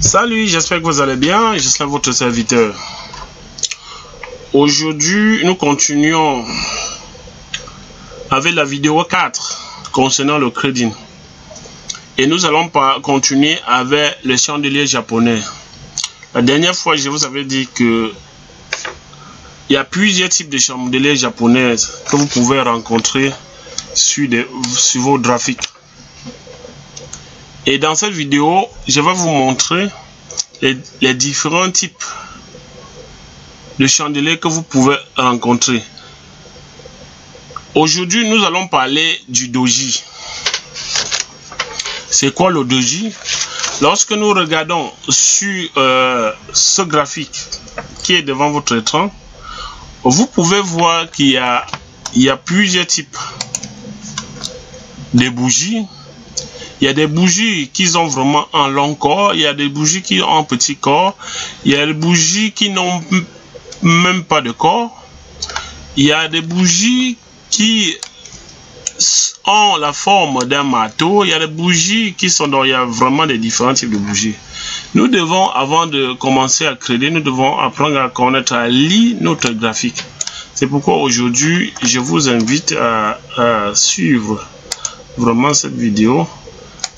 Salut, j'espère que vous allez bien. Je suis votre serviteur. Aujourd'hui, nous continuons avec la vidéo 4 concernant le crédit. Et nous allons continuer avec les chandeliers japonais. La dernière fois, je vous avais dit que il y a plusieurs types de chandeliers japonais que vous pouvez rencontrer sur vos graphiques. Et dans cette vidéo, je vais vous montrer les différents types de chandeliers que vous pouvez rencontrer. Aujourd'hui, nous allons parler du doji. C'est quoi le doji? Lorsque nous regardons sur ce graphique qui est devant votre écran, vous pouvez voir qu'il y a plusieurs types de bougies. Il y a des bougies qui ont vraiment un long corps, il y a des bougies qui ont un petit corps, il y a des bougies qui n'ont même pas de corps, il y a des bougies qui ont la forme d'un marteau, il y a des bougies qui sont dans, il y a vraiment des différents types de bougies. Nous devons, avant de commencer à créer, nous devons apprendre à connaître, à lire notre graphique. C'est pourquoi aujourd'hui, je vous invite à suivre vraiment cette vidéo.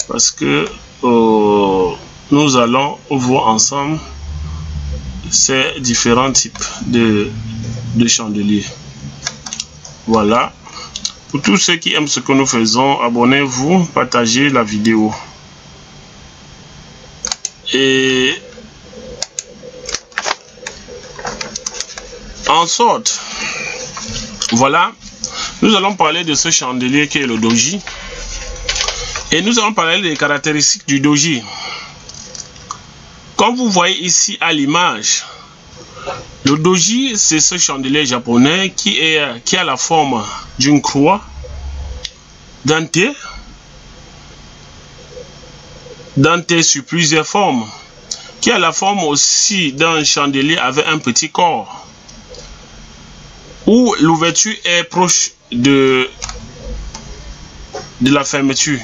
Parce que nous allons voir ensemble ces différents types de chandeliers. Voilà. Pour tous ceux qui aiment ce que nous faisons, abonnez-vous, partagez la vidéo. Et en sorte, voilà, nous allons parler de ce chandelier qui est le doji. Et nous allons parler des caractéristiques du doji. Comme vous voyez ici à l'image, le doji, c'est ce chandelier japonais qui a la forme d'une croix dentée sur plusieurs formes, qui a la forme aussi d'un chandelier avec un petit corps, où l'ouverture est proche de la fermeture.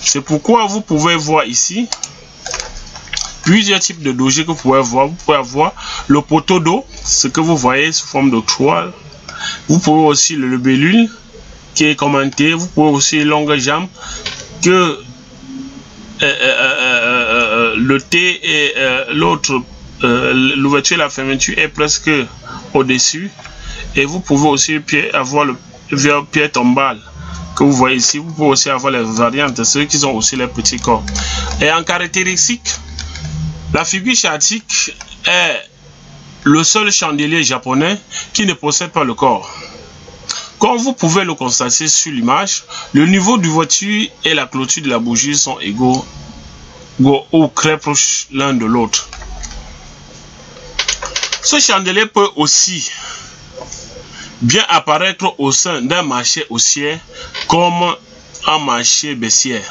C'est pourquoi vous pouvez voir ici plusieurs types de doji que vous pouvez voir. Vous pouvez avoir le poteau d'eau, ce que vous voyez sous forme de croix. Vous pouvez aussi le libellule qui est commenté. Vous pouvez aussi longue jambe que le T et l'autre, l'ouverture et la fermeture est presque au-dessus. Et vous pouvez aussi avoir le pied tombal que vous voyez ici. Vous pouvez aussi avoir les variantes, ceux qui ont aussi les petits corps. Et en caractéristique, la figure shiatsu est le seul chandelier japonais qui ne possède pas le corps. Comme vous pouvez le constater sur l'image, le niveau du voiture et la clôture de la bougie sont égaux ou très proches l'un de l'autre. Ce chandelier peut aussi bien apparaître au sein d'un marché haussier comme un marché baissier.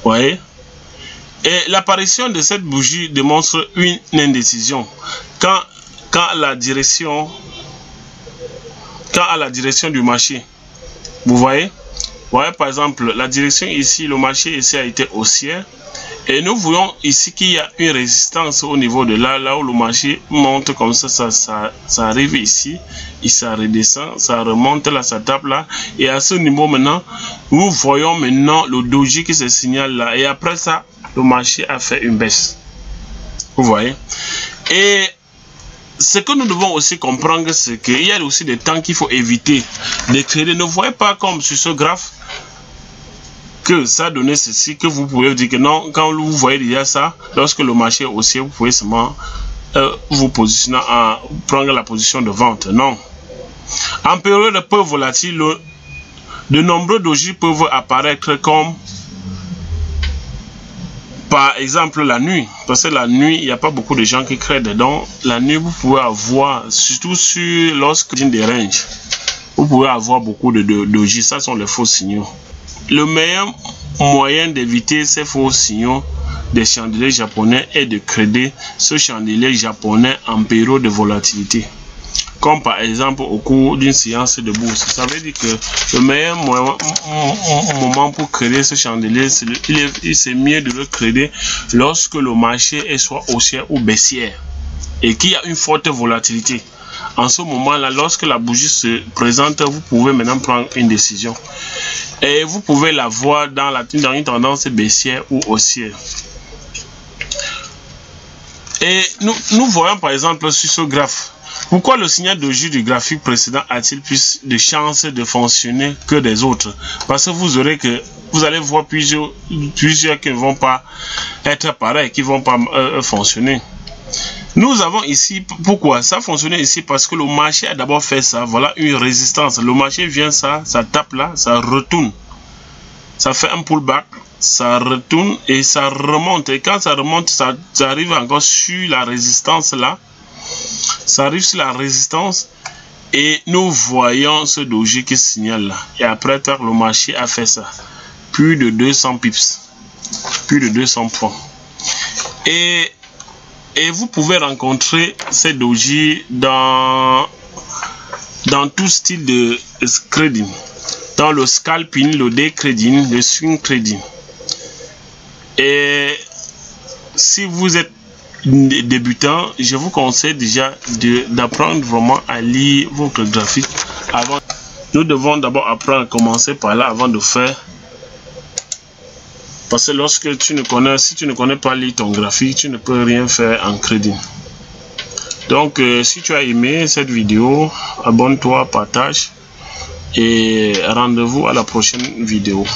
Voyez? Et l'apparition de cette bougie démontre une indécision quand à la direction du marché. Vous voyez? Voyez par exemple la direction ici, le marché ici a été haussier. Et nous voyons ici qu'il y a une résistance au niveau de là où le marché monte comme ça arrive ici, et ça redescend, ça remonte là, ça tape là. Et à ce niveau maintenant, nous voyons maintenant le doji qui se signale là. Et après ça, le marché a fait une baisse. Vous voyez? Et ce que nous devons aussi comprendre, c'est qu'il y a aussi des temps qu'il faut éviter de trader. Ne voyez pas comme sur ce graphe que ça donnait ceci, que vous pouvez dire que non, quand vous voyez déjà ça, lorsque le marché est haussier, vous pouvez seulement vous positionner à prendre la position de vente. Non. En période peu volatile, de nombreux doji peuvent apparaître comme par exemple la nuit, parce que la nuit, il n'y a pas beaucoup de gens qui créent dedans. La nuit, vous pouvez avoir, surtout sur lorsque des ranges, vous pouvez avoir beaucoup de doji. Ça sont les faux signaux. Le meilleur moyen d'éviter ces faux signaux des chandeliers japonais est de créer ce chandelier japonais en période de volatilité. comme par exemple au cours d'une séance de bourse. Ça veut dire que le meilleur moment pour créer ce chandelier, c'est mieux de le créer lorsque le marché est soit haussier ou baissière et qu'il y a une forte volatilité. En ce moment-là, lorsque la bougie se présente, vous pouvez maintenant prendre une décision. Et vous pouvez la voir dans une tendance baissière ou haussière. Et nous voyons par exemple sur ce graphe, pourquoi le signal doji du graphique précédent a-t-il plus de chances de fonctionner que des autres? Parce que vous allez voir plusieurs qui ne vont pas être pareils, qui ne vont pas fonctionner. Nous avons ici, pourquoi ça fonctionne ici? Parce que le marché a d'abord fait ça, voilà une résistance. Le marché vient ça tape là, ça retourne. Ça fait un pullback, ça retourne et ça remonte. Et quand ça remonte, ça arrive encore sur la résistance là. Ça arrive sur la résistance et nous voyons ce doji qui signale là. Et après, le marché a fait ça. Plus de 200 pips. Plus de 200 points. Et vous pouvez rencontrer ces doji dans tout style de trading. Dans le scalping, le day trading, le swing trading. Et si vous êtes débutant, je vous conseille déjà d'apprendre vraiment à lire votre graphique avant. Nous devons d'abord apprendre à commencer par là avant de faire. Parce que lorsque si tu ne connais pas lire ton graphique, tu ne peux rien faire en trading. Donc, si tu as aimé cette vidéo, abonne-toi, partage et rendez-vous à la prochaine vidéo.